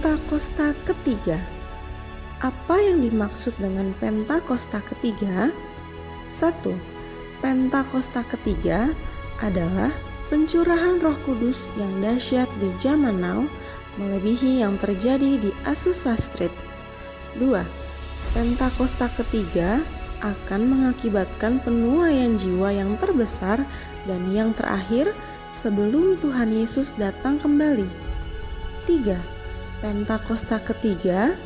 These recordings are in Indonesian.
Pentakosta ketiga. Apa yang dimaksud dengan Pentakosta ketiga? 1. Pentakosta ketiga adalah pencurahan Roh Kudus yang dahsyat di zaman now, melebihi yang terjadi di Azusa Street. 2. Pentakosta ketiga akan mengakibatkan penuaian jiwa yang terbesar dan yang terakhir sebelum Tuhan Yesus datang kembali. 3. Pentakosta ketiga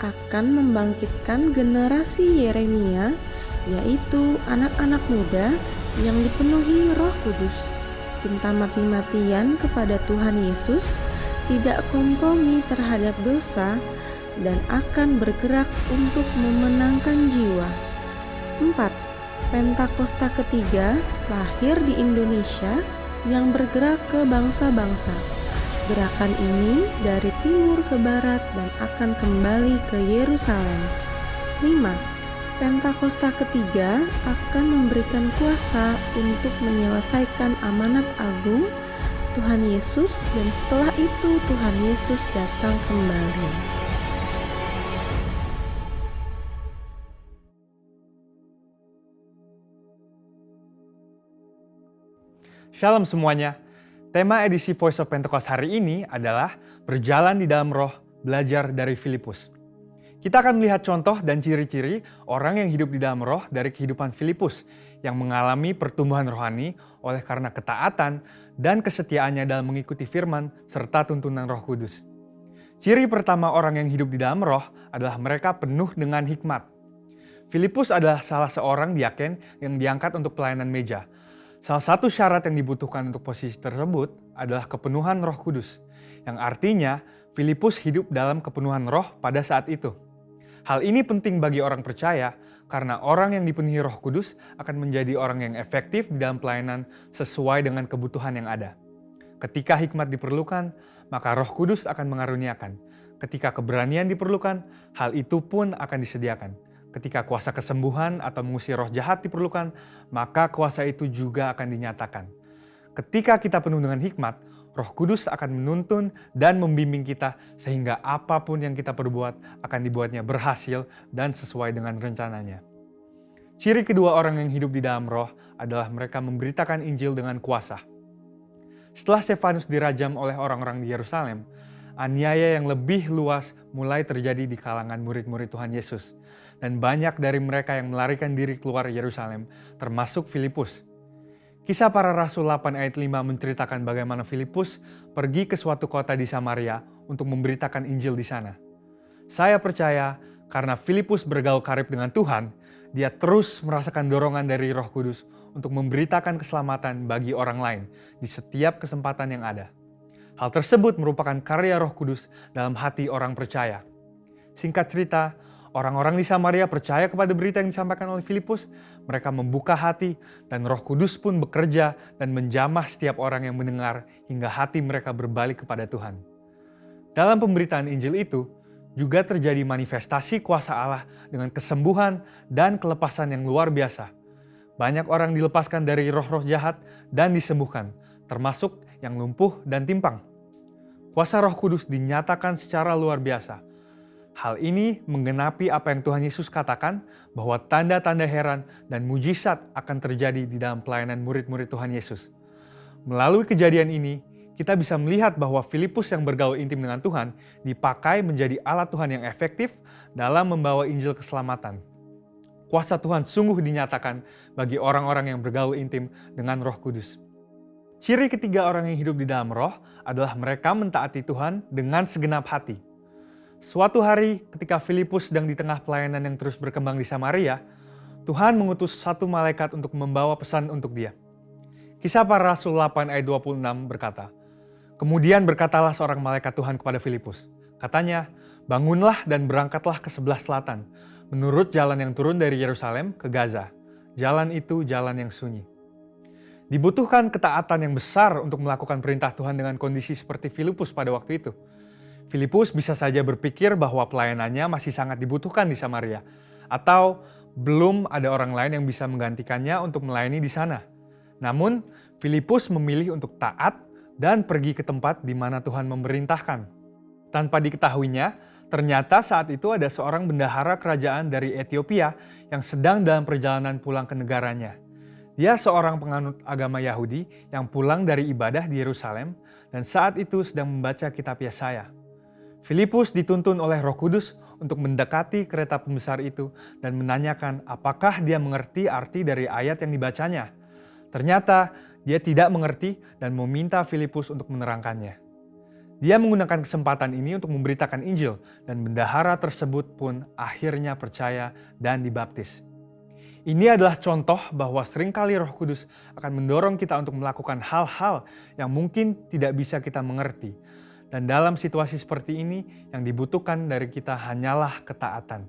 akan membangkitkan generasi Yeremia, yaitu anak-anak muda yang dipenuhi Roh Kudus, cinta mati-matian kepada Tuhan Yesus, tidak kompromi terhadap dosa, dan akan bergerak untuk memenangkan jiwa. 4. Pentakosta ketiga lahir di Indonesia yang bergerak ke bangsa-bangsa. Gerakan ini dari timur ke barat dan akan kembali ke Yerusalem. 5. Pentakosta ketiga akan memberikan kuasa untuk menyelesaikan amanat agung Tuhan Yesus, dan setelah itu Tuhan Yesus datang kembali. Shalom semuanya. Tema edisi Voice of Pentecost hari ini adalah berjalan di dalam roh, belajar dari Filipus. Kita akan melihat contoh dan ciri-ciri orang yang hidup di dalam roh dari kehidupan Filipus yang mengalami pertumbuhan rohani oleh karena ketaatan dan kesetiaannya dalam mengikuti firman serta tuntunan Roh Kudus. Ciri pertama orang yang hidup di dalam roh adalah mereka penuh dengan hikmat. Filipus adalah salah seorang diaken yang diangkat untuk pelayanan meja. Salah satu syarat yang dibutuhkan untuk posisi tersebut adalah kepenuhan Roh Kudus, yang artinya Filipus hidup dalam kepenuhan roh pada saat itu. Hal ini penting bagi orang percaya karena orang yang dipenuhi Roh Kudus akan menjadi orang yang efektif di dalam pelayanan sesuai dengan kebutuhan yang ada. Ketika hikmat diperlukan, maka Roh Kudus akan mengaruniakan. Ketika keberanian diperlukan, hal itu pun akan disediakan. Ketika kuasa kesembuhan atau mengusir roh jahat diperlukan, maka kuasa itu juga akan dinyatakan. Ketika kita penuh dengan hikmat, Roh Kudus akan menuntun dan membimbing kita sehingga apapun yang kita perbuat akan dibuatnya berhasil dan sesuai dengan rencananya. Ciri kedua orang yang hidup di dalam roh adalah mereka memberitakan Injil dengan kuasa. Setelah Stefanus dirajam oleh orang-orang di Yerusalem, aniaya yang lebih luas mulai terjadi di kalangan murid-murid Tuhan Yesus. Dan banyak dari mereka yang melarikan diri keluar Yerusalem, termasuk Filipus. Kisah Para Rasul 8 ayat 5 menceritakan bagaimana Filipus pergi ke suatu kota di Samaria untuk memberitakan Injil di sana. Saya percaya karena Filipus bergaul karib dengan Tuhan, dia terus merasakan dorongan dari Roh Kudus untuk memberitakan keselamatan bagi orang lain di setiap kesempatan yang ada. Hal tersebut merupakan karya Roh Kudus dalam hati orang percaya. Singkat cerita, orang-orang di Samaria percaya kepada berita yang disampaikan oleh Filipus. Mereka membuka hati dan Roh Kudus pun bekerja dan menjamah setiap orang yang mendengar hingga hati mereka berbalik kepada Tuhan. Dalam pemberitaan Injil itu juga terjadi manifestasi kuasa Allah dengan kesembuhan dan kelepasan yang luar biasa. Banyak orang dilepaskan dari roh-roh jahat dan disembuhkan, termasuk yang lumpuh dan timpang. Kuasa Roh Kudus dinyatakan secara luar biasa. Hal ini menggenapi apa yang Tuhan Yesus katakan bahwa tanda-tanda heran dan mujizat akan terjadi di dalam pelayanan murid-murid Tuhan Yesus. Melalui kejadian ini, kita bisa melihat bahwa Filipus yang bergaul intim dengan Tuhan dipakai menjadi alat Tuhan yang efektif dalam membawa Injil keselamatan. Kuasa Tuhan sungguh dinyatakan bagi orang-orang yang bergaul intim dengan Roh Kudus. Ciri ketiga orang yang hidup di dalam roh adalah mereka mentaati Tuhan dengan segenap hati. Suatu hari ketika Filipus sedang di tengah pelayanan yang terus berkembang di Samaria, Tuhan mengutus satu malaikat untuk membawa pesan untuk dia. Kisah Para Rasul 8 ayat 26 berkata, "Kemudian berkatalah seorang malaikat Tuhan kepada Filipus. Katanya, bangunlah dan berangkatlah ke sebelah selatan, menurut jalan yang turun dari Yerusalem ke Gaza. Jalan itu jalan yang sunyi." Dibutuhkan ketaatan yang besar untuk melakukan perintah Tuhan dengan kondisi seperti Filipus pada waktu itu. Filipus bisa saja berpikir bahwa pelayanannya masih sangat dibutuhkan di Samaria, atau belum ada orang lain yang bisa menggantikannya untuk melayani di sana. Namun, Filipus memilih untuk taat dan pergi ke tempat di mana Tuhan memerintahkan. Tanpa diketahuinya, ternyata saat itu ada seorang bendahara kerajaan dari Ethiopia yang sedang dalam perjalanan pulang ke negaranya. Dia seorang penganut agama Yahudi yang pulang dari ibadah di Yerusalem dan saat itu sedang membaca kitab Yesaya. Filipus dituntun oleh Roh Kudus untuk mendekati kereta pembesar itu dan menanyakan apakah dia mengerti arti dari ayat yang dibacanya. Ternyata dia tidak mengerti dan meminta Filipus untuk menerangkannya. Dia menggunakan kesempatan ini untuk memberitakan Injil dan bendahara tersebut pun akhirnya percaya dan dibaptis. Ini adalah contoh bahwa seringkali Roh Kudus akan mendorong kita untuk melakukan hal-hal yang mungkin tidak bisa kita mengerti. Dan dalam situasi seperti ini yang dibutuhkan dari kita hanyalah ketaatan.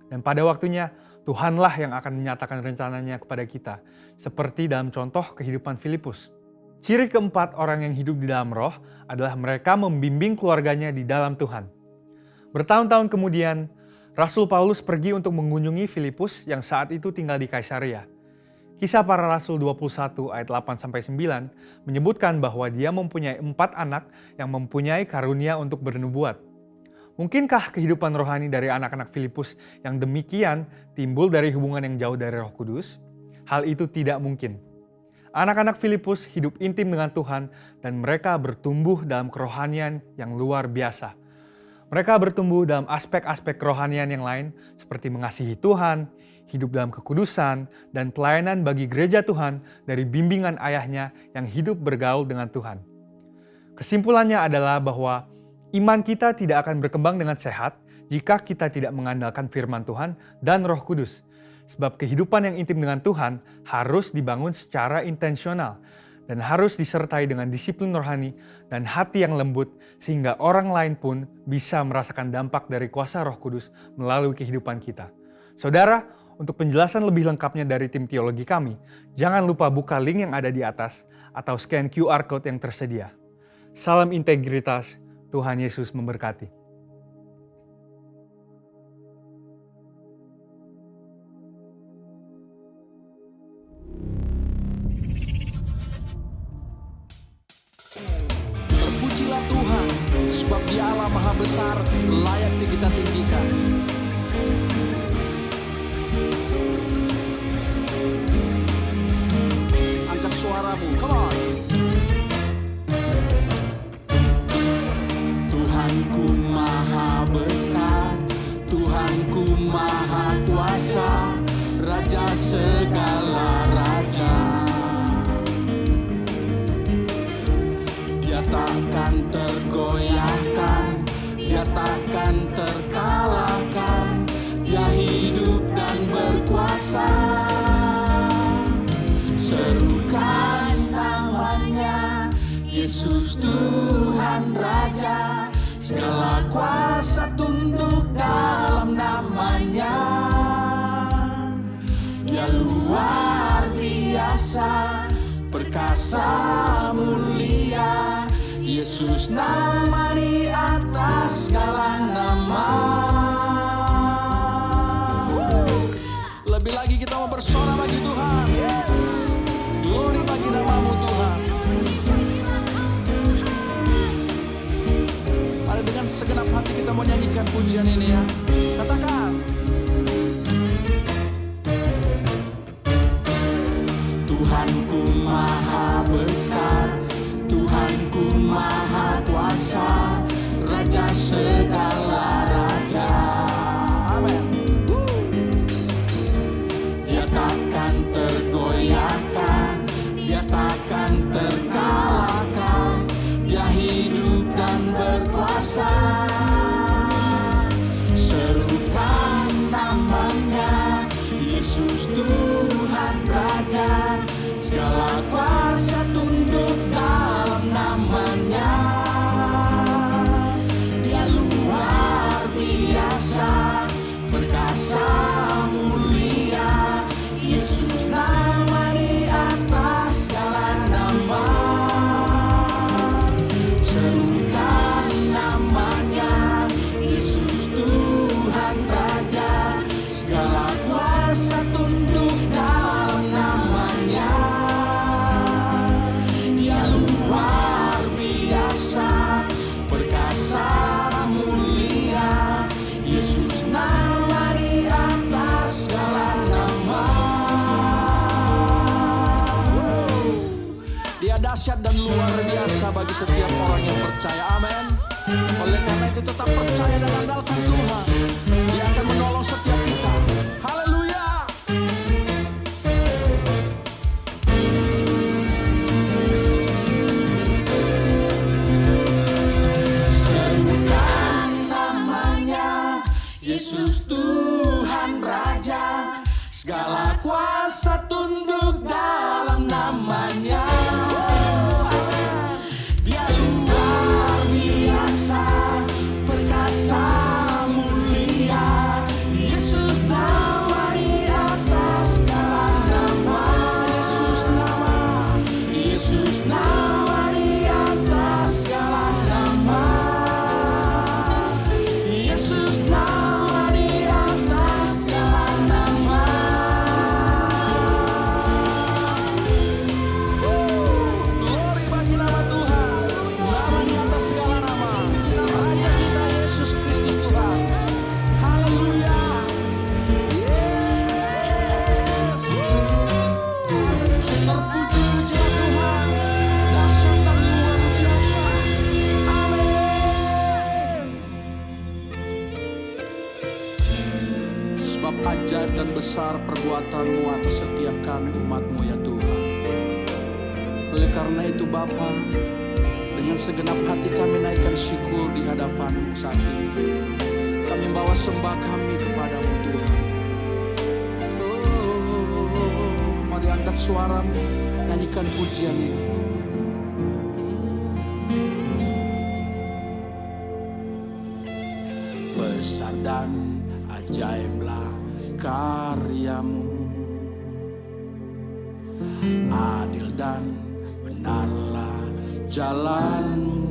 Dan pada waktunya Tuhanlah yang akan menyatakan rencananya kepada kita, seperti dalam contoh kehidupan Filipus. Ciri keempat orang yang hidup di dalam Roh adalah mereka membimbing keluarganya di dalam Tuhan. Bertahun-tahun kemudian, Rasul Paulus pergi untuk mengunjungi Filipus yang saat itu tinggal di Kaisarea. Kisah Para Rasul 21 ayat 8-9 menyebutkan bahwa dia mempunyai 4 anak yang mempunyai karunia untuk bernubuat. Mungkinkah kehidupan rohani dari anak-anak Filipus yang demikian timbul dari hubungan yang jauh dari Roh Kudus? Hal itu tidak mungkin. Anak-anak Filipus hidup intim dengan Tuhan dan mereka bertumbuh dalam kerohanian yang luar biasa. Mereka bertumbuh dalam aspek-aspek kerohanian yang lain seperti mengasihi Tuhan, hidup dalam kekudusan, dan pelayanan bagi gereja Tuhan dari bimbingan ayahnya yang hidup bergaul dengan Tuhan. Kesimpulannya adalah bahwa iman kita tidak akan berkembang dengan sehat jika kita tidak mengandalkan firman Tuhan dan Roh Kudus. Sebab kehidupan yang intim dengan Tuhan harus dibangun secara intensional dan harus disertai dengan disiplin rohani dan hati yang lembut sehingga orang lain pun bisa merasakan dampak dari kuasa Roh Kudus melalui kehidupan kita. Saudara, untuk penjelasan lebih lengkapnya dari tim teologi kami, jangan lupa buka link yang ada di atas atau scan QR Code yang tersedia. Salam integritas, Tuhan Yesus memberkati. Terpujilah Tuhan, sebab Dia Allah Maha Besar, layak kita tinggikan. Angkat suaramu, come on. Tuhanku Maha Besar, Tuhanku Maha Kuasa, Raja segala raja. Dia takkan tergoyahkan, Dia takkan terkalahkan, Dia hidup dan berkuasa. Serukan namanya, Yesus Tuhan Raja, segala kuasa tunduk dalam namanya. Dia luar biasa, perkasa mulia, Yesus nama di atas segala nama. Lebih lagi kita mau bersorak bagi Tuhan. Yes. Glory bagi namamu Tuhan. Mari dengan segenap hati kita mau nyanyikan pujian ini ya. Katakan. Tuhanku Maha Besar, Tuhanku Maha Kuasa, Raja segala raja. Amin. Dia takkan tergoyahkan, Dia takkan terkalahkan, Dia hidup dan berkuasa. Serukan namanya, Yesus Tuhan Raja, segala kuasa tunduk dalam namanya. Dia luar biasa, perkasa mulia, Yesus nama di atas segala nama. Serukan namanya, Yesus Tuhan Raja, segala kuasa tunduk dalam namanya. dahsyat dan luar biasa bagi setiap orang yang percaya. Amin. Oleh karena itu tetap percaya dan andalkan Tuhan. Dia akan menolong setiap kita. Haleluya. Serukan namanya, Yesus Tuhan Raja. Segala kuasa tunduk dalam namanya. Dia luar biasa, perkasa mulia. Yesus nama di atas segala nama. Yesus nama, Yesus nama di atas segala nama. Yesus nama di atas segala nama. Glory bagi nama Tuhan. Nama di atas segala nama. Raja kita Yesus Kristus Tuhan. Haleluya. Yes. Terpuji-pujilah Tuhan. Dahsyat dan luar biasa. Amin. Sebab ajaib dan besar perbuatan-Mu atas setiap kami umat-Mu ya Tuhan. Oleh karena itu Bapa, dengan segenap hati kami naikkan syukur di hadapan-Mu saat ini. Kami membawa sembah kami kepadamu Tuhan. Oh, mari angkat suaramu, nyanyikan pujian ini. Besar dan ajaiblah karyamu, adil dan benarlah jalanmu.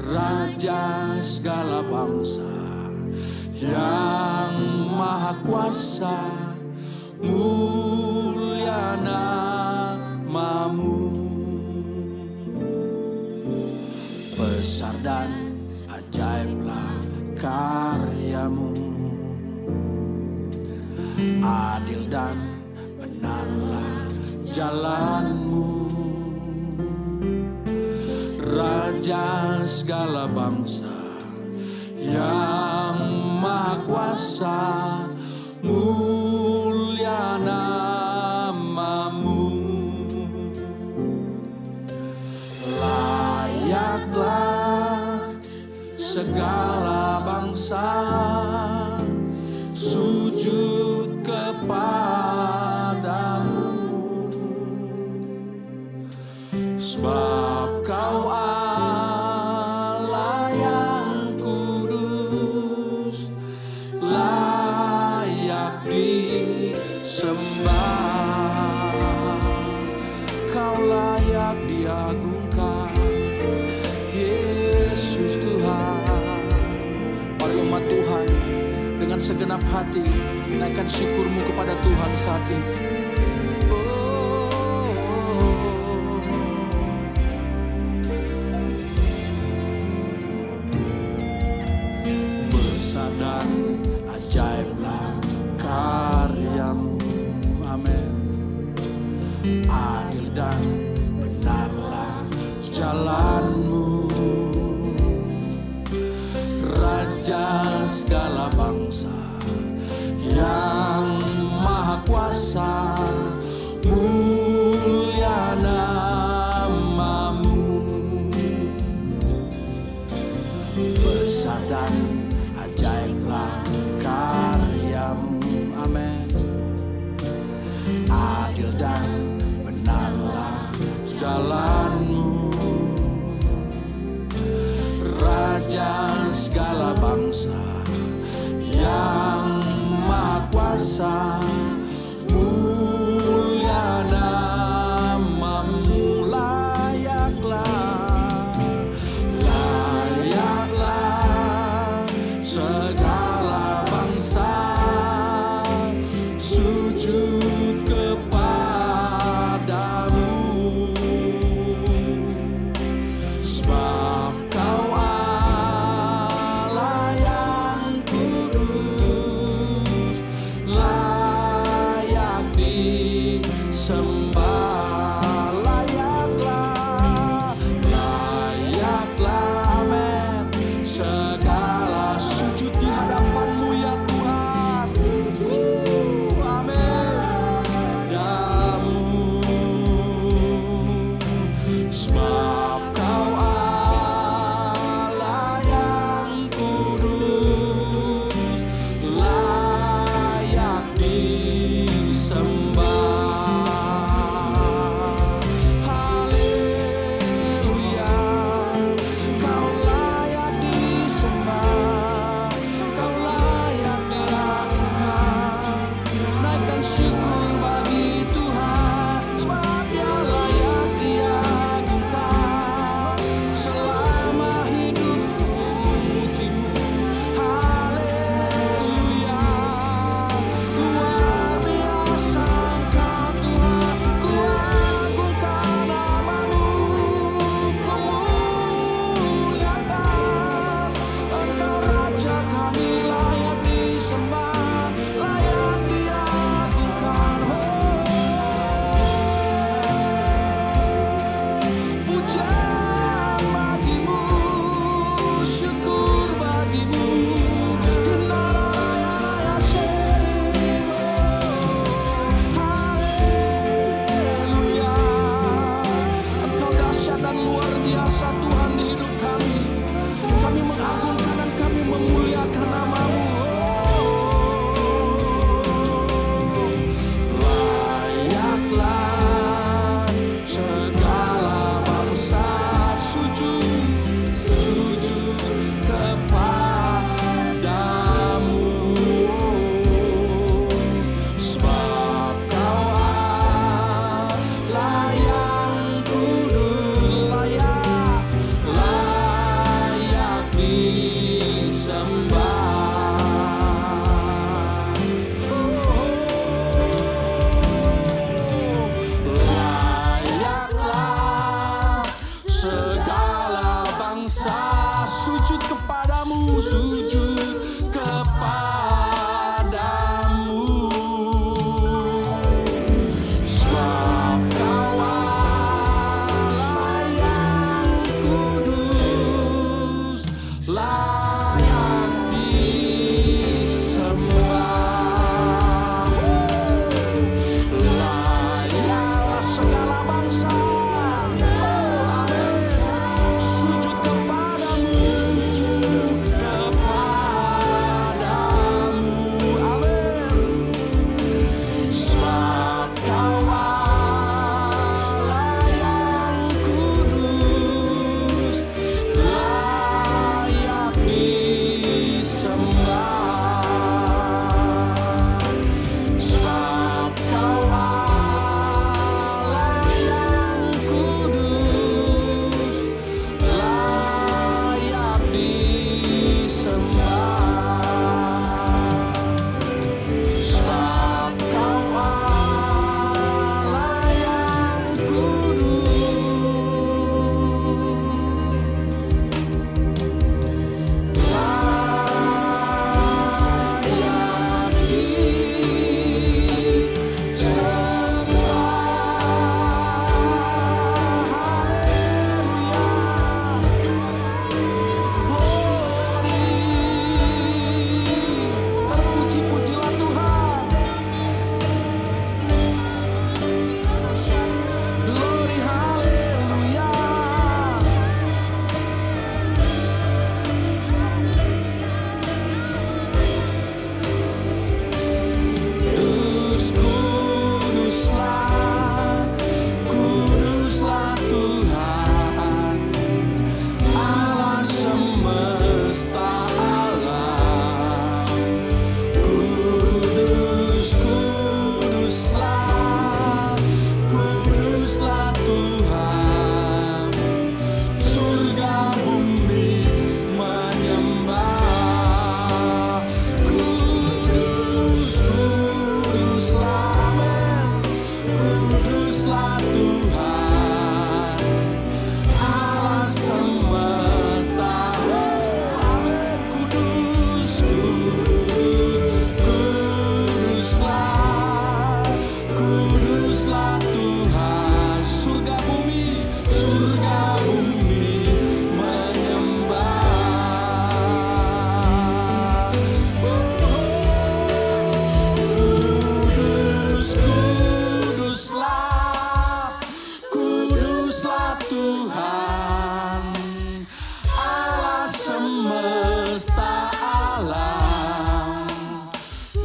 Raja segala bangsa yang maha kuasa, mulia namamu. Besar dan ajaiblah karyamu, adil dan benarlah jalanmu. Raja segala bangsa yang maha kuasa, mulia namamu. Layaklah segala bangsa sujud kepadamu, sebab Kau Allah yang kudus, layak disembah. Kau layak diagungkan, Yesus Tuhan. Mari umat Tuhan dengan segenap hati naikkan syukurmu kepada Tuhan saat ini. Besar dan ajaiblah karyamu, amin. Adil dan benarlah jalanmu. Raja segala bangsa yang maha kuasa, mulia namamu. Besar dan ajaiblah karyamu, amin. Adil dan benarlah jalanmu. Raja segala bangsa yang maha kuasa, mulia namamu. Layaklah segala bangsa sujud kepadamu,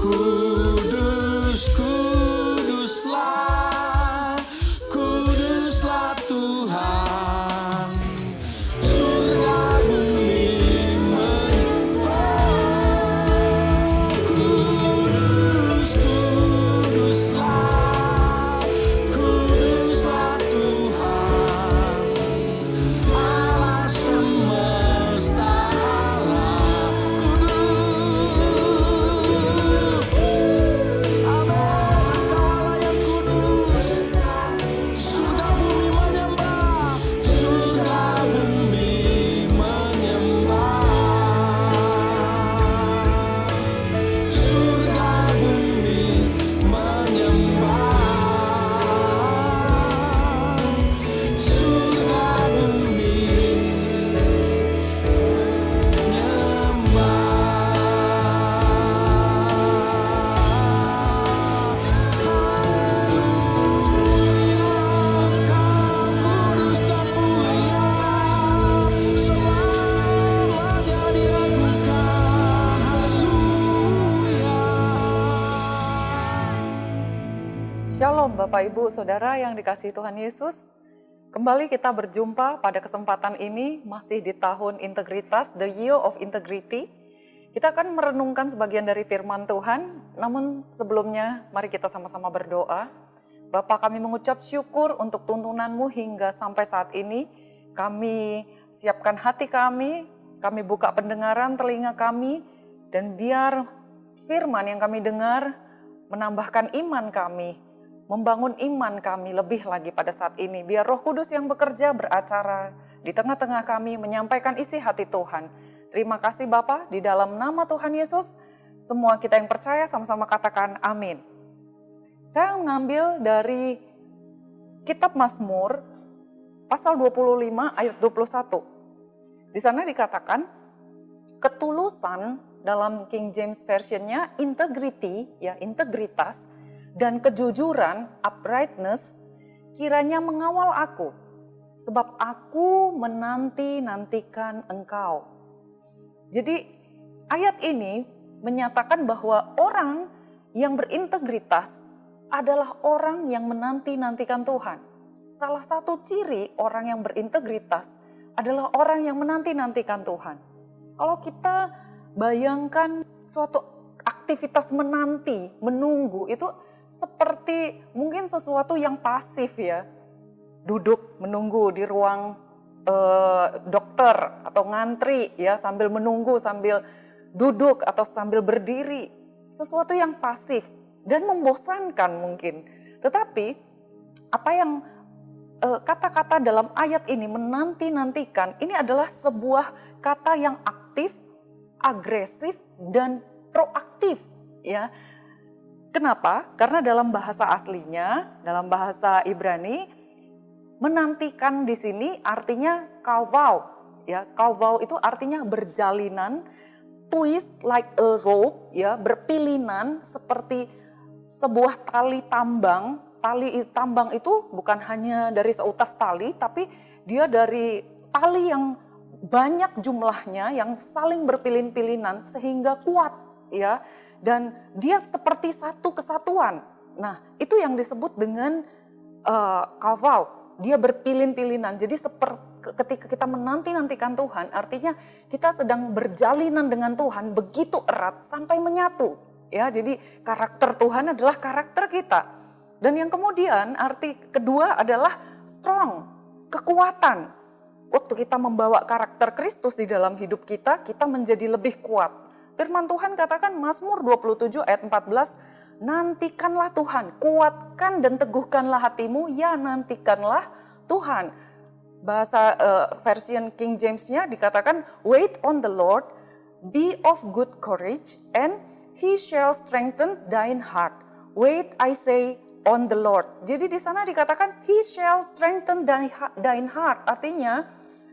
Kudus, kuduslah, kuduslah Tuhan. Surga bumi menyembah. Kudus, kuduslah, kuduslah Tuhan. Allah semesta alam. Shalom Bapak Ibu Saudara yang dikasihi Tuhan Yesus. Kembali kita berjumpa pada kesempatan ini masih di tahun integritas, the year of integrity. Kita akan merenungkan sebagian dari firman Tuhan, namun sebelumnya mari kita sama-sama berdoa. Bapa, kami mengucap syukur untuk tuntunan-Mu hingga sampai saat ini. Kami siapkan hati kami buka pendengaran telinga kami, dan biar firman yang kami dengar menambahkan iman kami, membangun iman kami lebih lagi pada saat ini. Biar Roh Kudus yang bekerja beracara di tengah-tengah kami, menyampaikan isi hati Tuhan. Terima kasih Bapa, di dalam nama Tuhan Yesus, semua kita yang percaya sama-sama katakan amin. Saya mengambil dari kitab Mazmur, pasal 25 ayat 21. Di sana dikatakan, ketulusan dalam King James Version-nya, integrity, ya integritas, dan kejujuran, uprightness, kiranya mengawal aku, sebab aku menanti-nantikan Engkau. Jadi ayat ini menyatakan bahwa orang yang berintegritas adalah orang yang menanti-nantikan Tuhan. Salah satu ciri orang yang berintegritas adalah orang yang menanti-nantikan Tuhan. Kalau kita bayangkan suatu aktivitas menanti, menunggu, itu seperti mungkin sesuatu yang pasif ya. Duduk menunggu di ruang dokter atau ngantri ya, sambil menunggu, sambil duduk atau sambil berdiri. Sesuatu yang pasif dan membosankan mungkin. Tetapi apa yang kata-kata dalam ayat ini, menanti-nantikan, ini adalah sebuah kata yang aktif, agresif, dan proaktif ya. Kenapa? Karena dalam bahasa aslinya, dalam bahasa Ibrani, menantikan di sini artinya kawau. Ya, kawau itu artinya berjalinan, twist like a rope, ya, berpilinan seperti sebuah tali tambang. Tali tambang itu bukan hanya dari seutas tali, tapi dia dari tali yang banyak jumlahnya, yang saling berpilin-pilinan sehingga kuat, ya. Dan dia seperti satu kesatuan. Nah, itu yang disebut dengan kawau. Dia berpilin-pilinan. Jadi ketika kita menanti-nantikan Tuhan, artinya kita sedang berjalinan dengan Tuhan begitu erat sampai menyatu. Ya, jadi karakter Tuhan adalah karakter kita. Dan yang kemudian arti kedua adalah strong, kekuatan. Waktu kita membawa karakter Kristus di dalam hidup kita, kita menjadi lebih kuat. Firman Tuhan katakan Mazmur 27 ayat 14, nantikanlah Tuhan, kuatkan dan teguhkanlah hatimu, ya nantikanlah Tuhan. Bahasa version King James-nya dikatakan, wait on the Lord, be of good courage, and He shall strengthen thine heart. Wait, I say, on the Lord. Jadi di sana dikatakan, He shall strengthen thine heart. Artinya,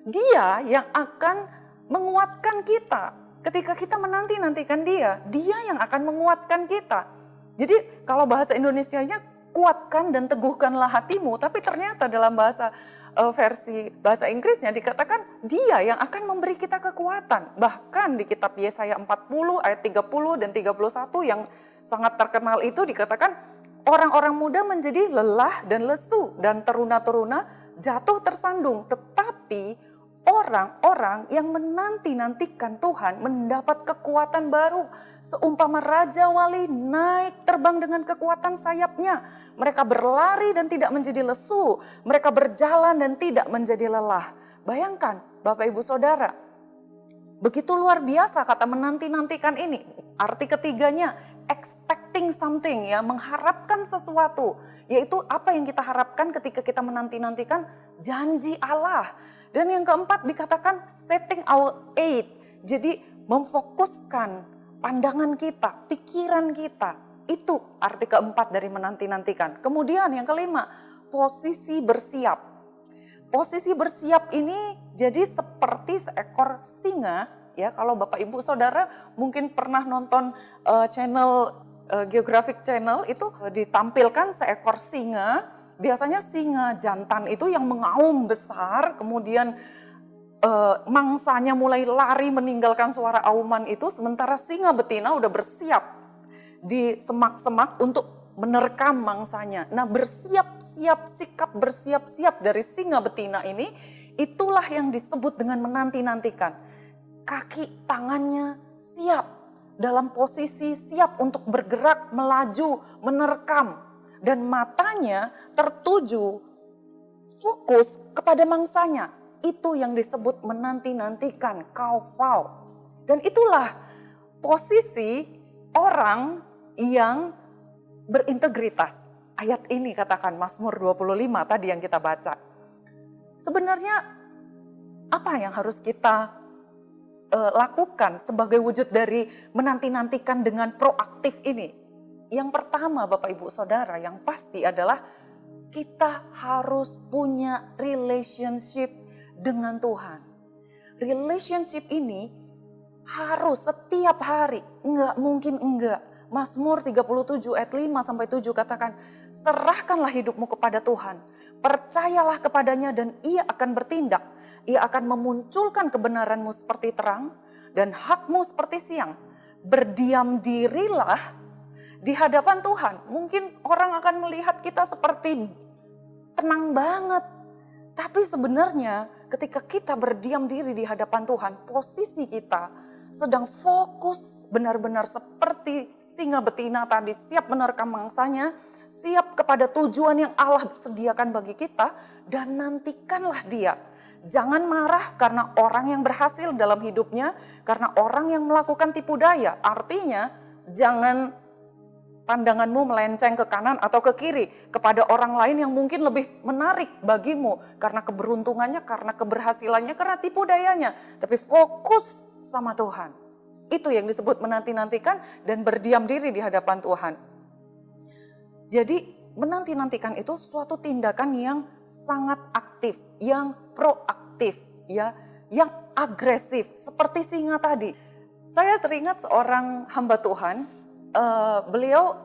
Dia yang akan menguatkan kita. Ketika kita menanti-nantikan Dia yang akan menguatkan kita. Jadi kalau bahasa Indonesianya kuatkan dan teguhkanlah hatimu, tapi ternyata dalam bahasa versi bahasa Inggrisnya dikatakan dia yang akan memberi kita kekuatan. Bahkan di kitab Yesaya 40 ayat 30 dan 31 yang sangat terkenal itu dikatakan orang-orang muda menjadi lelah dan lesu dan teruna-teruna jatuh tersandung. Tetapi orang-orang yang menanti-nantikan Tuhan mendapat kekuatan baru. Seumpama Raja Wali naik terbang dengan kekuatan sayapnya. Mereka berlari dan tidak menjadi lesu. Mereka berjalan dan tidak menjadi lelah. Bayangkan Bapak Ibu Saudara, begitu luar biasa kata menanti-nantikan ini. Arti ketiganya, expecting something, ya, mengharapkan sesuatu. Yaitu apa yang kita harapkan ketika kita menanti-nantikan janji Allah. Dan yang keempat dikatakan setting our aid. Jadi memfokuskan pandangan kita, pikiran kita. Itu arti keempat dari menanti-nantikan. Kemudian yang kelima, posisi bersiap. Posisi bersiap ini jadi seperti seekor singa. Ya, kalau Bapak Ibu Saudara mungkin pernah nonton channel Geographic Channel, itu ditampilkan seekor singa. Biasanya singa jantan itu yang mengaum besar, kemudian mangsanya mulai lari meninggalkan suara auman itu, sementara singa betina udah bersiap di semak-semak untuk menerkam mangsanya. Nah, bersiap-siap, sikap bersiap-siap dari singa betina ini, itulah yang disebut dengan menanti-nantikan. Kaki tangannya siap, dalam posisi siap untuk bergerak, melaju, menerkam. Dan matanya tertuju fokus kepada mangsanya. Itu yang disebut menanti-nantikan, kaufau. Dan itulah posisi orang yang berintegritas. Ayat ini katakan Mazmur 25 tadi yang kita baca. Sebenarnya apa yang harus kita lakukan sebagai wujud dari menanti-nantikan dengan proaktif ini? Yang pertama Bapak Ibu Saudara yang pasti adalah kita harus punya relationship dengan Tuhan. Relationship ini harus setiap hari, enggak mungkin enggak. Mazmur 37 ayat 5 sampai 7 katakan, serahkanlah hidupmu kepada Tuhan, percayalah kepadanya dan ia akan bertindak. Ia akan memunculkan kebenaranmu seperti terang dan hakmu seperti siang. Berdiam dirilah di hadapan Tuhan. Mungkin orang akan melihat kita seperti tenang banget. Tapi sebenarnya ketika kita berdiam diri di hadapan Tuhan, posisi kita sedang fokus benar-benar seperti singa betina tadi, siap menerkam mangsanya, siap kepada tujuan yang Allah sediakan bagi kita, dan nantikanlah dia. Jangan marah karena orang yang berhasil dalam hidupnya, karena orang yang melakukan tipu daya. Artinya jangan pandanganmu melenceng ke kanan atau ke kiri kepada orang lain yang mungkin lebih menarik bagimu karena keberuntungannya, karena keberhasilannya, karena tipu dayanya. Tapi fokus sama Tuhan. Itu yang disebut menanti-nantikan dan berdiam diri di hadapan Tuhan. Jadi menanti-nantikan itu suatu tindakan yang sangat aktif, yang proaktif, ya, yang agresif seperti singa tadi. Saya teringat seorang hamba Tuhan. Beliau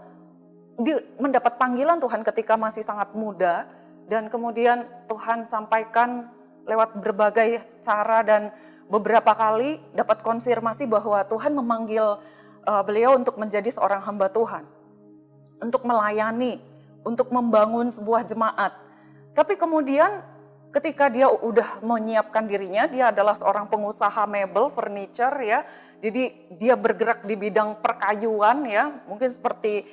mendapat panggilan Tuhan ketika masih sangat muda, dan kemudian Tuhan sampaikan lewat berbagai cara dan beberapa kali dapat konfirmasi bahwa Tuhan memanggil beliau untuk menjadi seorang hamba Tuhan, untuk melayani, untuk membangun sebuah jemaat. Tapi kemudian ketika dia udah menyiapkan dirinya, dia adalah seorang pengusaha mebel, furniture, ya. Jadi dia bergerak di bidang perkayuan, ya, mungkin seperti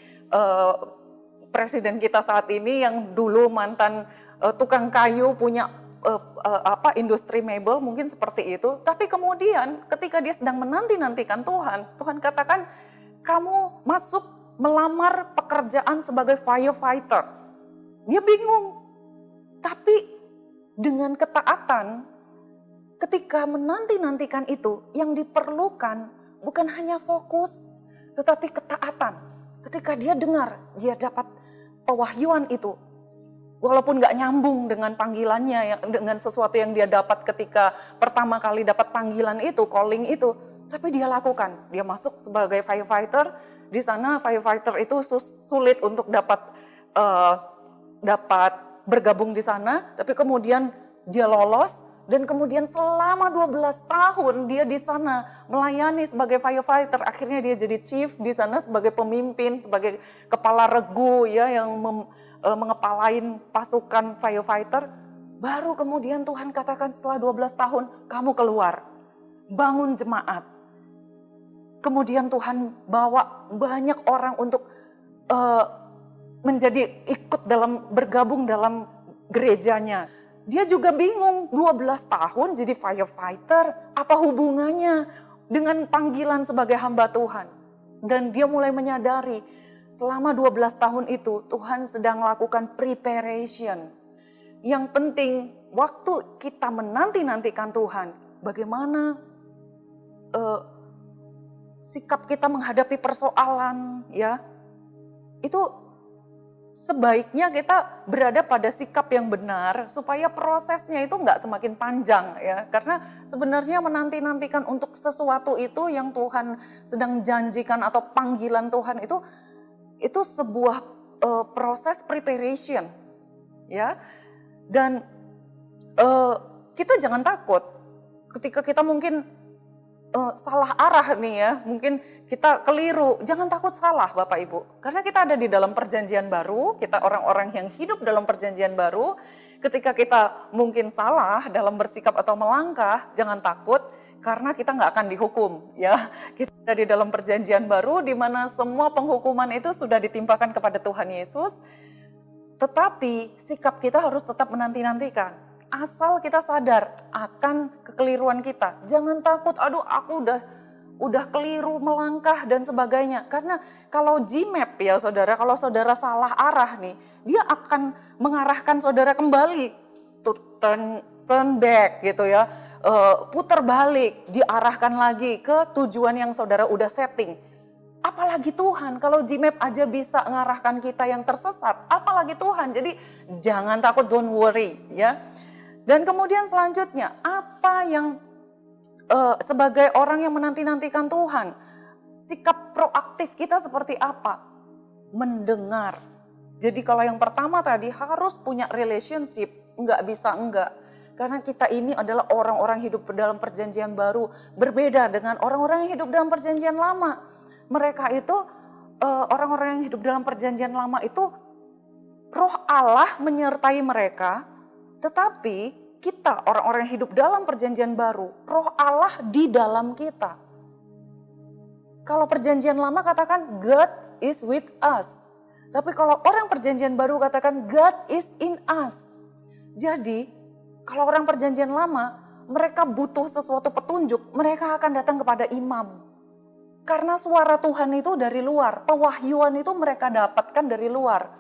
presiden kita saat ini yang dulu mantan tukang kayu, punya industri mebel, mungkin seperti itu. Tapi kemudian ketika dia sedang menanti-nantikan Tuhan, Tuhan katakan, kamu masuk melamar pekerjaan sebagai firefighter. Dia bingung, tapi dengan ketaatan, ketika menanti-nantikan itu, yang diperlukan bukan hanya fokus, tetapi ketaatan. Ketika dia dengar, dia dapat pewahyuan itu. Walaupun gak nyambung dengan panggilannya, dengan sesuatu yang dia dapat ketika pertama kali dapat panggilan itu, calling itu. Tapi dia lakukan, dia masuk sebagai firefighter. Di sana firefighter itu sulit untuk dapat bergabung di sana. Tapi kemudian dia lolos, dan kemudian selama 12 tahun dia di sana melayani sebagai firefighter. Akhirnya dia jadi chief di sana sebagai pemimpin, sebagai kepala regu ya yang mengepalain pasukan firefighter. Baru kemudian Tuhan katakan setelah 12 tahun kamu keluar, bangun jemaat. Kemudian Tuhan bawa banyak orang untuk menjadi ikut bergabung dalam gerejanya. Dia juga bingung, 12 tahun jadi firefighter, apa hubungannya dengan panggilan sebagai hamba Tuhan? Dan dia mulai menyadari, selama 12 tahun itu Tuhan sedang melakukan preparation. Yang penting, waktu kita menanti-nantikan Tuhan, bagaimana sikap kita menghadapi persoalan, ya, itu sebaiknya kita berada pada sikap yang benar supaya prosesnya itu nggak semakin panjang ya. Karena sebenarnya menanti-nantikan untuk sesuatu itu yang Tuhan sedang janjikan atau panggilan Tuhan itu sebuah proses preparation ya. Dan kita jangan takut ketika kita mungkin salah arah nih ya, mungkin kita keliru, jangan takut salah Bapak Ibu. Karena kita ada di dalam perjanjian baru, kita orang-orang yang hidup dalam perjanjian baru, ketika kita mungkin salah dalam bersikap atau melangkah, jangan takut karena kita nggak akan dihukum ya. Kita ada di dalam perjanjian baru di mana semua penghukuman itu sudah ditimpakan kepada Tuhan Yesus, tetapi sikap kita harus tetap menanti-nantikan. Asal kita sadar akan kekeliruan kita. Jangan takut, aduh aku udah keliru melangkah dan sebagainya. Karena kalau G-map ya saudara, kalau saudara salah arah nih, dia akan mengarahkan saudara kembali. Turn back gitu ya, putar balik, diarahkan lagi ke tujuan yang saudara udah setting. Apalagi Tuhan, kalau G-map aja bisa mengarahkan kita yang tersesat, apalagi Tuhan. Jadi jangan takut, don't worry ya. Dan kemudian selanjutnya, apa yang sebagai orang yang menanti-nantikan Tuhan, sikap proaktif kita seperti apa? Mendengar. Jadi kalau yang pertama tadi harus punya relationship, nggak bisa enggak. Karena kita ini adalah orang-orang hidup dalam perjanjian baru, berbeda dengan orang-orang yang hidup dalam perjanjian lama. Mereka itu, orang-orang yang hidup dalam perjanjian lama itu, Roh Allah menyertai mereka, tetapi kita orang-orang yang hidup dalam perjanjian baru, Roh Allah di dalam kita. Kalau perjanjian lama katakan God is with us. Tapi kalau orang perjanjian baru katakan God is in us. Jadi kalau orang perjanjian lama, mereka butuh sesuatu petunjuk, mereka akan datang kepada imam. Karena suara Tuhan itu dari luar, pewahyuan itu mereka dapatkan dari luar.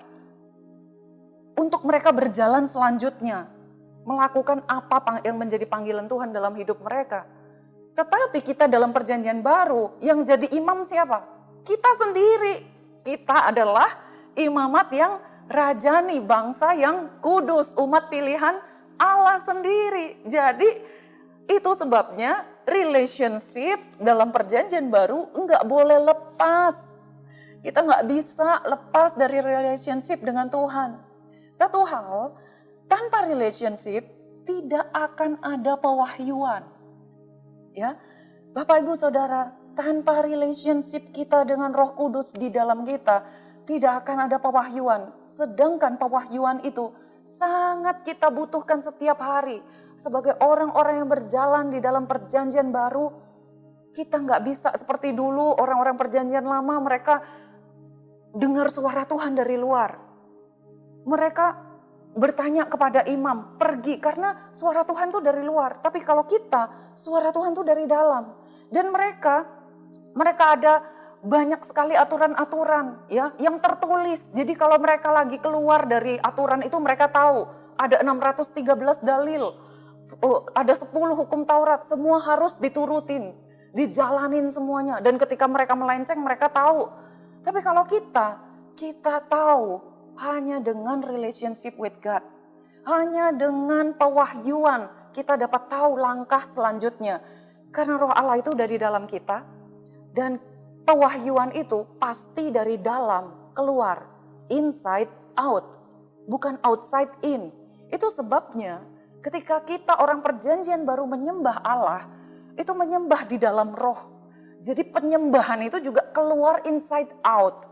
Untuk mereka berjalan selanjutnya, melakukan apa yang menjadi panggilan Tuhan dalam hidup mereka. Tetapi kita dalam perjanjian baru, yang jadi imam siapa? Kita sendiri. Kita adalah imamat yang rajani, bangsa yang kudus, umat pilihan Allah sendiri. Jadi itu sebabnya relationship dalam perjanjian baru enggak boleh lepas. Kita enggak bisa lepas dari relationship dengan Tuhan. Satu hal, tanpa relationship tidak akan ada pewahyuan. Ya, Bapak Ibu Saudara, tanpa relationship kita dengan Roh Kudus di dalam kita, tidak akan ada pewahyuan. Sedangkan pewahyuan itu sangat kita butuhkan setiap hari. Sebagai orang-orang yang berjalan di dalam perjanjian baru, kita nggak bisa seperti dulu orang-orang perjanjian lama, mereka dengar suara Tuhan dari luar. Mereka bertanya kepada imam, pergi, karena suara Tuhan itu dari luar. Tapi kalau kita, suara Tuhan itu dari dalam. Dan mereka ada banyak sekali aturan-aturan ya yang tertulis. Jadi kalau mereka lagi keluar dari aturan itu, mereka tahu ada 613 dalil, ada 10 hukum Taurat, semua harus diturutin, dijalanin semuanya. Dan ketika mereka melenceng, mereka tahu. Tapi kalau kita tahu hanya dengan relationship with God, hanya dengan pewahyuan kita dapat tahu langkah selanjutnya. Karena Roh Allah itu dari dalam kita, dan pewahyuan itu pasti dari dalam keluar, inside out, bukan outside in. Itu sebabnya Ketika kita orang perjanjian baru menyembah Allah, itu menyembah di dalam roh. Jadi penyembahan itu juga keluar inside out.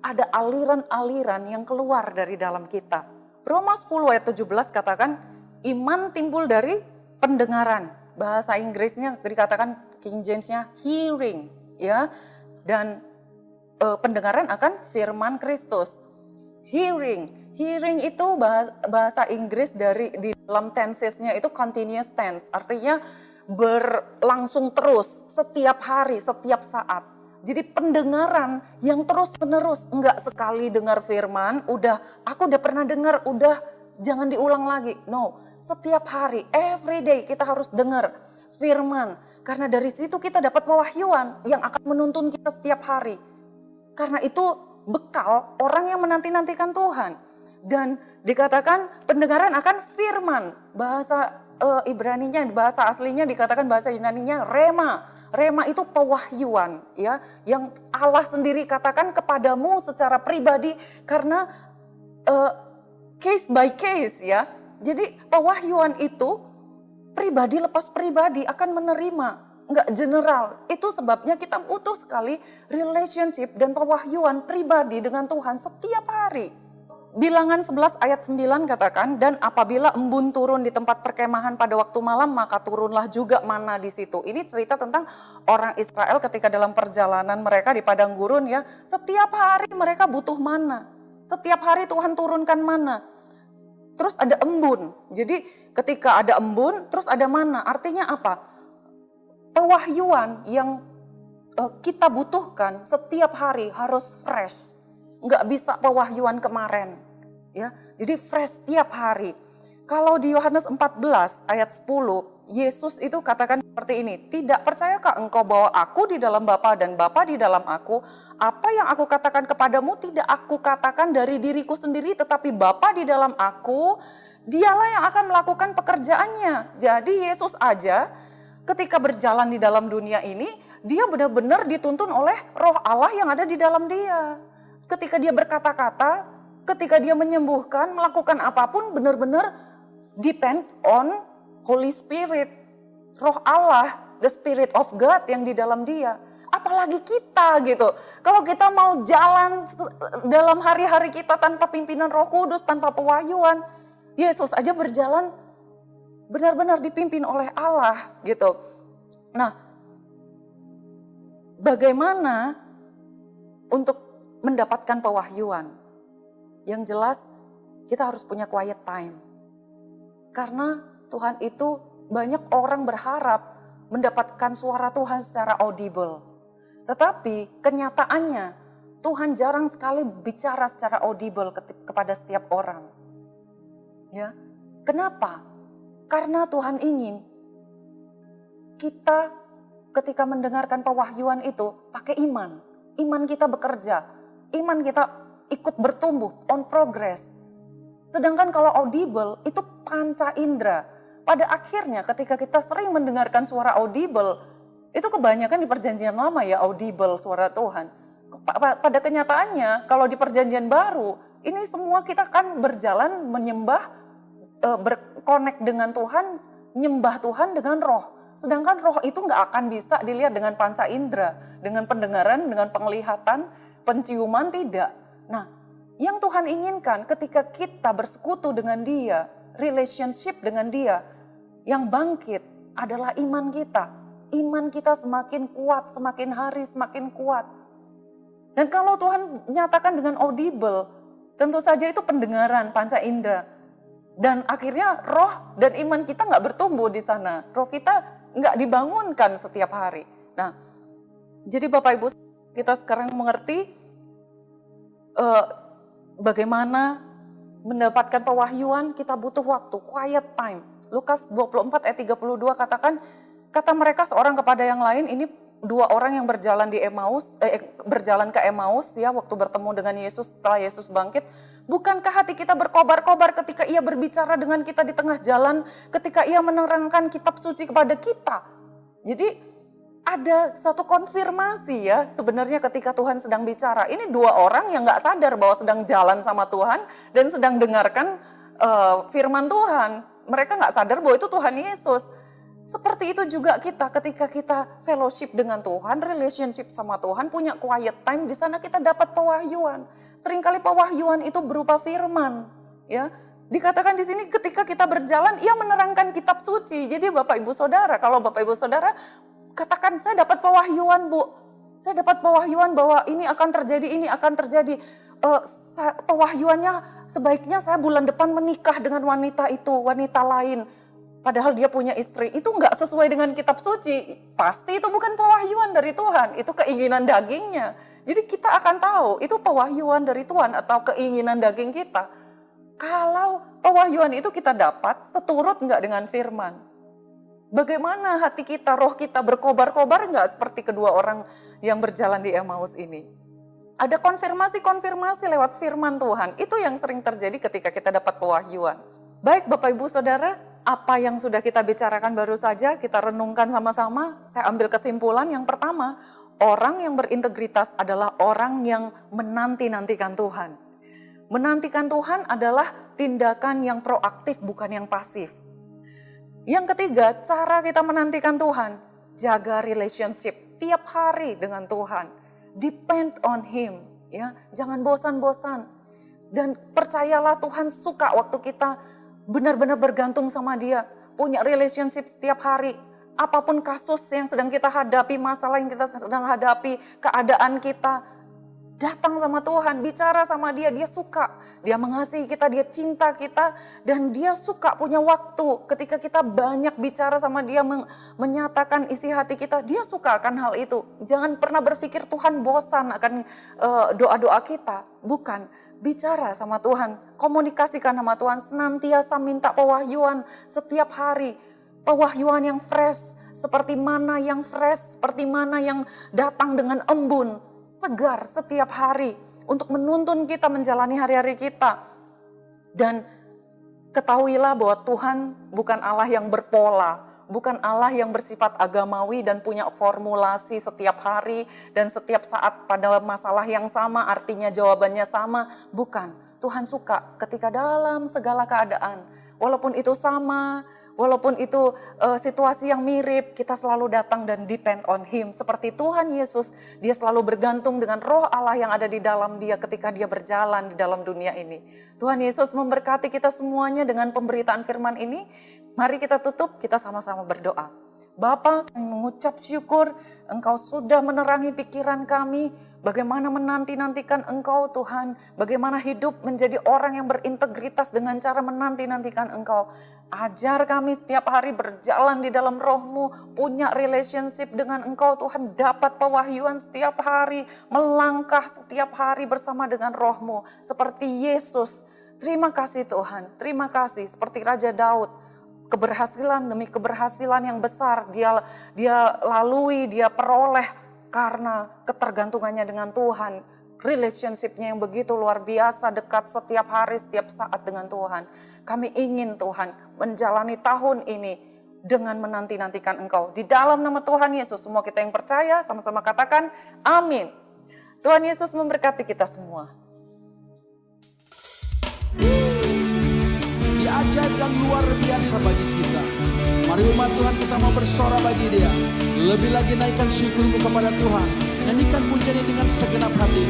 Ada aliran-aliran yang keluar dari dalam kita. Roma 10 ayat 17 katakan, iman timbul dari pendengaran. Bahasa Inggrisnya dikatakan King James-nya hearing, ya. Dan pendengaran akan firman Kristus. Hearing itu bahasa Inggris di dalam tensesnya itu continuous tense, artinya berlangsung terus setiap hari, setiap saat. Jadi pendengaran yang terus menerus, enggak sekali dengar firman, aku udah pernah dengar, udah jangan diulang lagi. No, setiap hari, every day kita harus dengar firman. Karena dari situ kita dapat pewahyuan yang akan menuntun kita setiap hari. Karena itu bekal orang yang menanti-nantikan Tuhan. Dan dikatakan pendengaran akan firman. Bahasa Ibraninya, bahasa aslinya dikatakan bahasa Yunaninya rema. Rema itu pewahyuan, ya, yang Allah sendiri katakan kepadamu secara pribadi karena case by case, ya. Jadi pewahyuan itu pribadi lepas pribadi akan menerima, enggak general. Itu sebabnya kita butuh sekali relationship dan pewahyuan pribadi dengan Tuhan setiap hari. Bilangan 11 ayat 9 katakan, dan apabila embun turun di tempat perkemahan pada waktu malam, maka turunlah juga mana di situ. Ini cerita tentang orang Israel ketika dalam perjalanan mereka di padang gurun, ya. Setiap hari mereka butuh mana. Setiap hari Tuhan turunkan mana. Terus ada embun. Jadi ketika ada embun, terus ada mana. Artinya apa? Pewahyuan yang kita butuhkan setiap hari harus fresh. Nggak bisa pewahyuan kemarin, ya. Jadi fresh setiap hari. Kalau di Yohanes 14 ayat 10, Yesus itu katakan seperti ini, tidak percayakah engkau bahwa aku di dalam Bapa dan Bapa di dalam aku? Apa yang aku katakan kepadamu tidak aku katakan dari diriku sendiri, tetapi Bapa di dalam aku, dialah yang akan melakukan pekerjaannya. Jadi Yesus aja ketika berjalan di dalam dunia ini, dia benar-benar dituntun oleh Roh Allah yang ada di dalam dia. Ketika dia berkata-kata, ketika dia menyembuhkan, melakukan apapun benar-benar depend on Holy Spirit, Roh Allah, the Spirit of God yang di dalam dia. Apalagi kita gitu. Kalau kita mau jalan dalam hari-hari kita tanpa pimpinan Roh Kudus, tanpa pewahyuan, Yesus aja berjalan benar-benar dipimpin oleh Allah gitu. Nah, bagaimana untuk mendapatkan pewahyuan? Yang jelas kita harus punya quiet time. Karena Tuhan itu banyak orang berharap mendapatkan suara Tuhan secara audible. Tetapi kenyataannya Tuhan jarang sekali bicara secara audible kepada setiap orang. Ya. Kenapa? Karena Tuhan ingin kita ketika mendengarkan pewahyuan itu pakai iman. Iman kita bekerja. Iman kita ikut bertumbuh, on progress. Sedangkan kalau audible itu panca indera. Pada akhirnya ketika kita sering mendengarkan suara audible, itu kebanyakan di perjanjian lama ya audible suara Tuhan. Pada kenyataannya kalau di perjanjian baru, ini semua kita kan berjalan menyembah, berkonek dengan Tuhan, nyembah Tuhan dengan roh. Sedangkan roh itu nggak akan bisa dilihat dengan panca indera, dengan pendengaran, dengan penglihatan, penciuman tidak. Nah, yang Tuhan inginkan ketika kita bersekutu dengan Dia, relationship dengan Dia, yang bangkit adalah iman kita. Iman kita semakin kuat, semakin hari semakin kuat. Dan kalau Tuhan nyatakan dengan audible, tentu saja itu pendengaran, panca indera. Dan akhirnya roh dan iman kita nggak bertumbuh di sana. Roh kita nggak dibangunkan setiap hari. Nah, jadi Bapak Ibu, kita sekarang mengerti bagaimana mendapatkan pewahyuan, kita butuh waktu, quiet time. Lukas 24 ayat 32 katakan, kata mereka seorang kepada yang lain, ini dua orang yang berjalan berjalan ke Emmaus ya, waktu bertemu dengan Yesus setelah Yesus bangkit. Bukankah hati kita berkobar-kobar ketika ia berbicara dengan kita di tengah jalan, ketika ia menerangkan kitab suci kepada kita? Jadi ada satu konfirmasi ya sebenarnya ketika Tuhan sedang bicara. Ini dua orang yang gak sadar bahwa sedang jalan sama Tuhan dan sedang dengarkan firman Tuhan. Mereka nggak sadar bahwa itu Tuhan Yesus. Seperti itu juga kita ketika kita fellowship dengan Tuhan, relationship sama Tuhan, punya quiet time, di sana kita dapat pewahyuan. Seringkali pewahyuan itu berupa firman, ya. Dikatakan di sini ketika kita berjalan, ia menerangkan kitab suci. Jadi Bapak Ibu Saudara, kalau Bapak Ibu Saudara katakan saya dapat pewahyuan, Bu. Saya dapat pewahyuan bahwa ini akan terjadi, ini akan terjadi. Pewahyuannya sebaiknya saya bulan depan menikah dengan wanita itu, wanita lain. Padahal dia punya istri, itu nggak sesuai dengan kitab suci. Pasti itu bukan pewahyuan dari Tuhan, itu keinginan dagingnya. Jadi kita akan tahu itu pewahyuan dari Tuhan atau keinginan daging kita. Kalau pewahyuan itu kita dapat, seturut nggak dengan firman? Bagaimana hati kita, roh kita berkobar-kobar nggak seperti kedua orang yang berjalan di Emmaus ini? Ada konfirmasi-konfirmasi lewat firman Tuhan, itu yang sering terjadi ketika kita dapat pewahyuan. Baik Bapak Ibu Saudara, apa yang sudah kita bicarakan baru saja, kita renungkan sama-sama. Saya ambil kesimpulan yang pertama, orang yang berintegritas adalah orang yang menanti-nantikan Tuhan. Menantikan Tuhan adalah tindakan yang proaktif, bukan yang pasif. Yang ketiga, cara kita menantikan Tuhan, jaga relationship tiap hari dengan Tuhan. Depend on Him, ya. Jangan bosan-bosan. Dan percayalah Tuhan suka waktu kita benar-benar bergantung sama Dia, punya relationship setiap hari. Apapun kasus yang sedang kita hadapi, masalah yang kita sedang hadapi, keadaan kita, datang sama Tuhan, bicara sama Dia, Dia suka. Dia mengasihi kita, Dia cinta kita, dan Dia suka punya waktu ketika kita banyak bicara sama Dia, menyatakan isi hati kita, Dia suka akan hal itu. Jangan pernah berpikir Tuhan bosan akan doa-doa kita, bukan. Bicara sama Tuhan, komunikasikan sama Tuhan, senantiasa minta pewahyuan setiap hari. Pewahyuan yang fresh, seperti mana yang fresh, seperti mana yang datang dengan embun, segar setiap hari untuk menuntun kita menjalani hari-hari kita. Dan ketahuilah bahwa Tuhan bukan Allah yang berpola, bukan Allah yang bersifat agamawi dan punya formulasi setiap hari dan setiap saat pada masalah yang sama, artinya jawabannya sama. Bukan, Tuhan suka ketika dalam segala keadaan, walaupun itu sama, walaupun itu situasi yang mirip, kita selalu datang dan depend on Him. Seperti Tuhan Yesus, Dia selalu bergantung dengan roh Allah yang ada di dalam Dia ketika Dia berjalan di dalam dunia ini. Tuhan Yesus memberkati kita semuanya dengan pemberitaan firman ini. Mari kita tutup, kita sama-sama berdoa. Bapa, kami mengucap syukur Engkau sudah menerangi pikiran kami, bagaimana menanti-nantikan Engkau Tuhan, bagaimana hidup menjadi orang yang berintegritas dengan cara menanti-nantikan Engkau. Ajar kami setiap hari berjalan di dalam roh-Mu, punya relationship dengan Engkau Tuhan, dapat pewahyuan setiap hari, melangkah setiap hari bersama dengan roh-Mu, seperti Yesus. Terima kasih Tuhan, terima kasih seperti Raja Daud. Keberhasilan demi keberhasilan yang besar dia lalui, dia peroleh karena ketergantungannya dengan Tuhan. Relationship-nya yang begitu luar biasa, dekat setiap hari, setiap saat dengan Tuhan. Kami ingin Tuhan menjalani tahun ini dengan menanti-nantikan Engkau. Di dalam nama Tuhan Yesus, semua kita yang percaya sama-sama katakan amin. Tuhan Yesus memberkati kita semua. Ajaib yang luar biasa bagi kita. Mari umat Tuhan kita mau bersorak bagi Dia. Lebih lagi naikkan syukurmu kepada Tuhan. Nyanyikan pujian dengan segenap hati.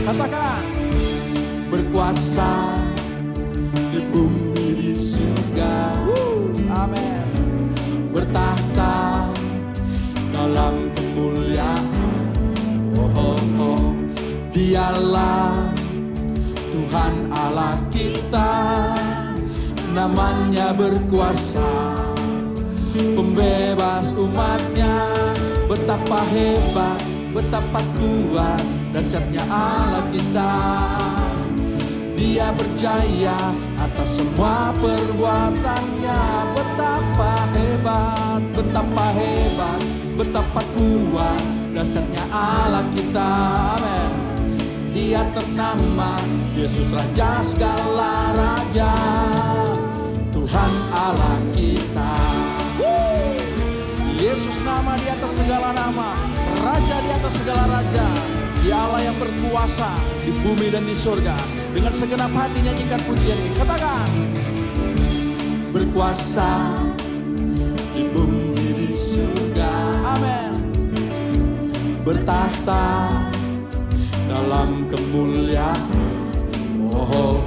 Katakan, berkuasa di bumi di surga. Amin. Bertahta dalam kemuliaan. Dialah Tuhan Allah kita. Namanya berkuasa, pembebas umatnya. Betapa hebat, betapa kuat, dahsyatnya Allah kita. Dia berjaya atas semua perbuatannya. Betapa hebat, betapa hebat, betapa kuat, dahsyatnya Allah kita. Amin. Dia ternama Yesus Raja segala raja, Tuhan Allah kita. Yesus nama di atas segala nama, Raja di atas segala raja. Dia Allah yang berkuasa di bumi dan di surga. Dengan segenap hati nyanyikan pujian ini. Katakan, berkuasa di bumi di surga. Amin. Bertahta dalam kemuliaan. Oh,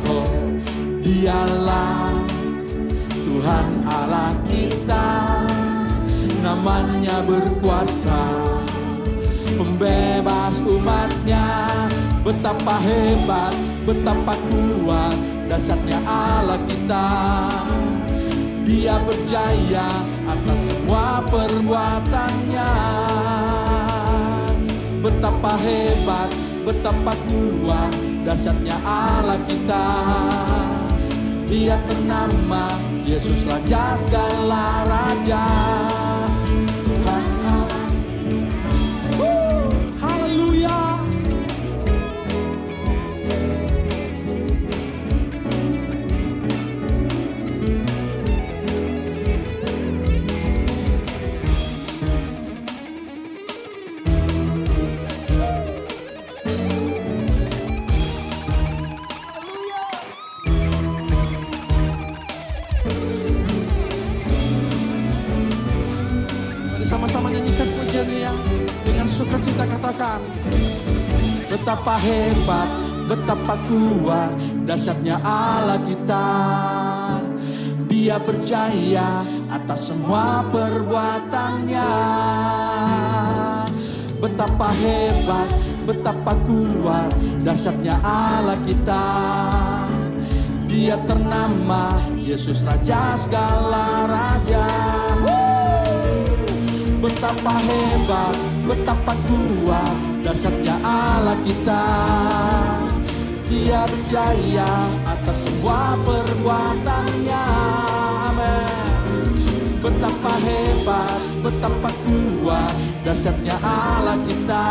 Dialah Tuhan Allah kita, namanya berkuasa, pembebas umatnya. Betapa hebat, betapa kuat dahsyatnya Allah kita. Dia berjaya atas semua perbuatannya. Betapa hebat, betapa kuat dahsyatnya Allah kita. Dia ternama Yesus Raja segala raja. Tuhan Allah. Haleluya. Sama-sama nyanyikan pujiannya dengan sukacita, katakan. Betapa hebat, betapa kuat dahsyatnya Allah kita. Dia berjaya atas semua perbuatannya. Betapa hebat, betapa kuat dahsyatnya Allah kita. Dia ternama Yesus Raja segala raja. Betapa hebat, betapa kuat dahsyatnya Allah kita. Dia berjaya atas semua perbuatannya. Amin. Betapa hebat, betapa kuat dahsyatnya Allah kita.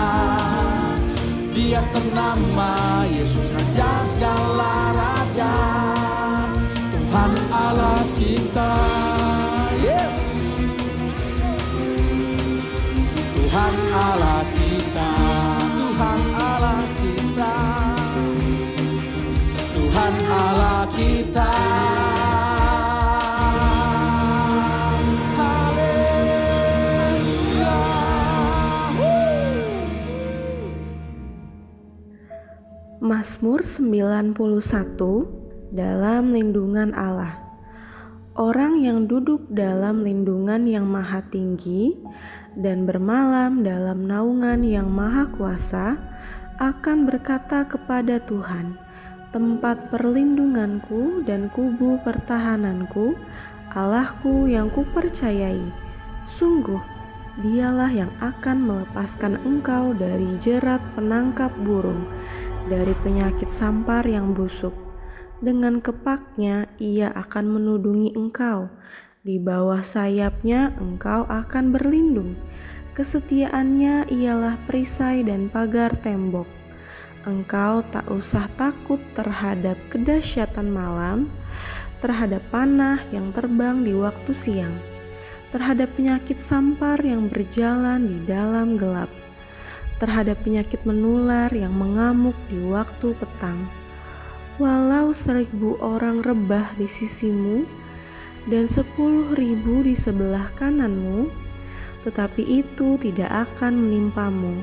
Dia ternama Yesus Raja segala raja. Tuhan Allah kita. Yes. Tuhan Allah kita, Tuhan Allah kita, Tuhan Allah kita. Haleluya. Mazmur 91 dalam lindungan Allah. Orang yang duduk dalam lindungan yang maha tinggi dan bermalam dalam naungan yang maha kuasa akan berkata kepada Tuhan, tempat perlindunganku dan kubu pertahananku, Allahku yang kupercayai. Sungguh, Dialah yang akan melepaskan engkau dari jerat penangkap burung, dari penyakit sampar yang busuk. Dengan kepaknya ia akan menudungi engkau, di bawah sayapnya engkau akan berlindung. Kesetiaannya ialah perisai dan pagar tembok. Engkau tak usah takut terhadap kedahsyatan malam, terhadap panah yang terbang di waktu siang, terhadap penyakit sampar yang berjalan di dalam gelap, terhadap penyakit menular yang mengamuk di waktu petang. Walau 1.000 orang rebah di sisimu dan 10.000 di sebelah kananmu, tetapi itu tidak akan menimpamu.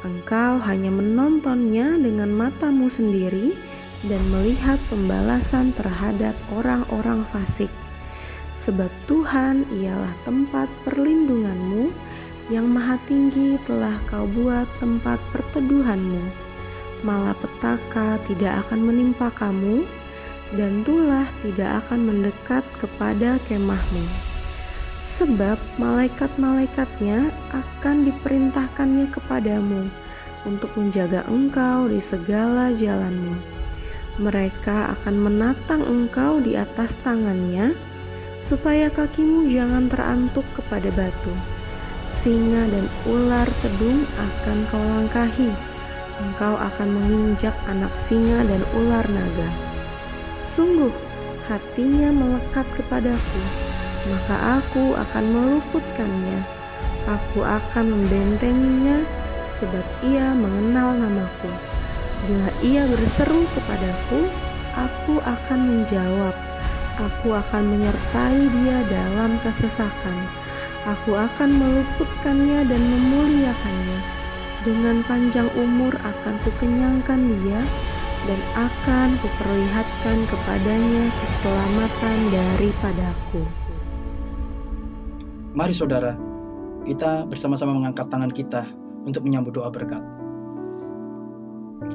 Engkau hanya menontonnya dengan matamu sendiri dan melihat pembalasan terhadap orang-orang fasik. Sebab Tuhan ialah tempat perlindunganmu, yang maha tinggi telah kau buat tempat perteduhanmu. Malapetaka tidak akan menimpa kamu, dan tulah tidak akan mendekat kepada kemahmu. Sebab malaikat-malaikatnya akan diperintahkannya kepadamu untuk menjaga engkau di segala jalanmu. Mereka akan menatang engkau di atas tangannya, supaya kakimu jangan terantuk kepada batu. Singa dan ular tedung akan kau langkahi. Engkau akan menginjak anak singa dan ular naga. Sungguh, hatinya melekat kepadaku, maka aku akan meluputkannya. Aku akan membentenginya, sebab ia mengenal namaku. Bila ia berseru kepadaku, aku akan menjawab. Aku akan menyertai dia dalam kesesakan. Aku akan meluputkannya dan memuliakannya. Dengan panjang umur akan kukenyangkan dia, dan akan kuperlihatkan kepadanya keselamatan daripadaku. Mari saudara, kita bersama-sama mengangkat tangan kita untuk menyambut doa berkat.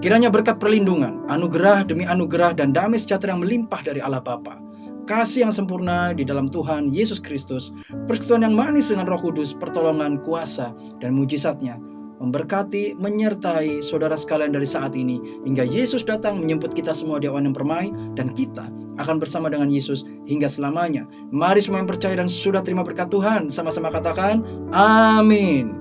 Kiranya berkat perlindungan, anugerah demi anugerah dan damai sejahtera yang melimpah dari Allah Bapa, kasih yang sempurna di dalam Tuhan Yesus Kristus, persekutuan yang manis dengan Roh Kudus, pertolongan, kuasa, dan mujizatnya memberkati, menyertai saudara sekalian dari saat ini hingga Yesus datang menjemput kita semua di awan yang permai, dan kita akan bersama dengan Yesus hingga selamanya. Mari semua yang percaya dan sudah terima berkat Tuhan sama-sama katakan amin.